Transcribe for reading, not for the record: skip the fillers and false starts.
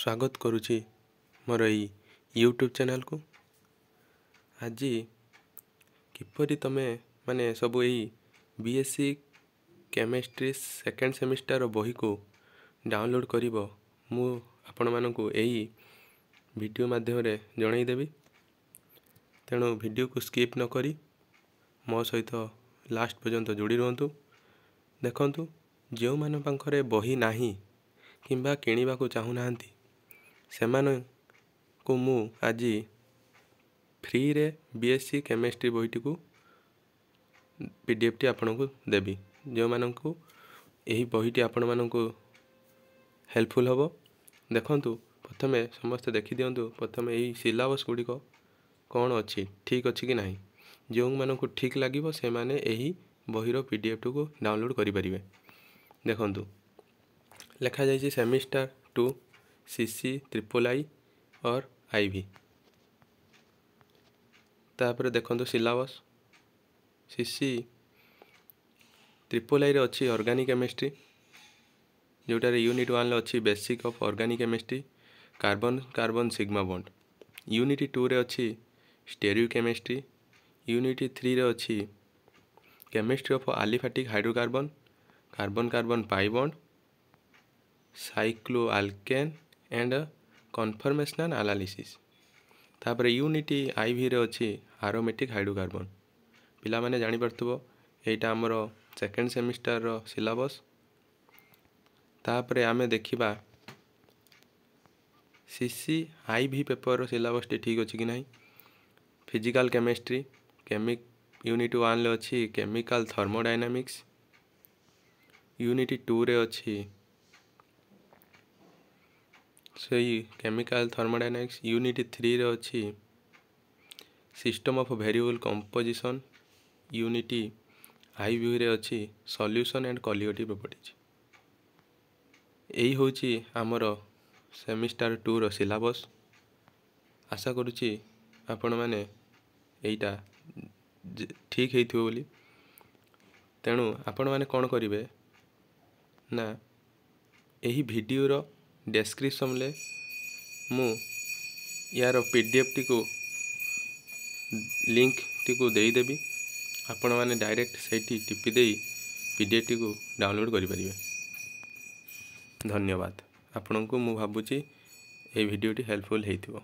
स्वागत करुछि मोर एई YouTube channel को। आज किपरि तमे माने सब एई बीएससी केमिस्ट्री सेकेंड सेमिस्टर बही को डाउनलोड करिवो मु आपण मानकु एई वीडियो माध्यम रे जणाई देबी। तेणु वीडियो को स्किप न करी मो सहित लास्ट पर्यंत जोड़ी रहंतु। देखंतु जो मान पाखरे बही नाही किंबा किनिबा को चाहू नाहंती सेमान को मु आज फ्री रे बीएससी केमिस्ट्री बहीटी को पीडीएफ टी आपन को देबी। जो मान को यही बहीटी आपण मान को हेल्पफुल हबो। देखंतु प्रथमे समस्त देखि दियंतु प्रथमे यही सिलेबस गुडी को कौन अच्छी ठीक अच्छी कि नहीं। जो मान को ठीक लगे से माने यही बहीर पीडीएफ को डाउनलोड करि परिबे। देखंतु लिखा जाइए सेमिस्टर 2 सीसी ट्रिपल आई और आईवी। तापर देखंतु सिलेबस सीसी ट्रिपल आई रे अच्छी ऑर्गेनिक केमिस्ट्री जोटारे यूनिट 1 ले अच्छी basic of organic chemistry carbon carbon sigma bond. Unit 2 रे अच्छी स्टेरियो केमिस्ट्री। यूनिट 3 रे अच्छी chemistry of aliphatic hydrocarbon carbon carbon pi bond cyclo alkane and conformational analysis. तापर unit IV रे अच्छी एरोमेटिक हाइड्रोकार्बन। पिला माने जानि परथबो एटा हमर सेकेंड सेमिस्टर रो सिलेबस। तापर आमे देखिबा सीसी आईवी पेपर रो सिलेबस ठीक अछि कि नाही। फिजिकल केमिस्ट्री केमिक यूनिट 1 ले अच्छी केमिकल थर्मोडायनामिक्स। यूनिट 2 रे अच्छी सही केमिकल थर्मोडायनामिक्स। यूनिट 3 रे अच्छी system of variable composition. Unit IV रे अच्छी सॉल्यूशन एंड कोलिगेटिव प्रॉपर्टीज। एही होची हमर सेमिस्टर 2 रो सिलेबस। आशा करूची आपण माने एटा ठीक हेइथिबो बोली। तेणु आपण माने कोन करिवे ना एही वीडियो रो डिस्क्रिप्शन ले मु यार पीडीएफ टी को लिंक टी को देई देबी। आपण माने डायरेक्ट सेठी टिपि देई पीडीएफ टी को डाउनलोड करि परिबे। धन्यवाद। आपण को मु भाबुची ए वीडियो टी हेल्पफुल हेइथिबो।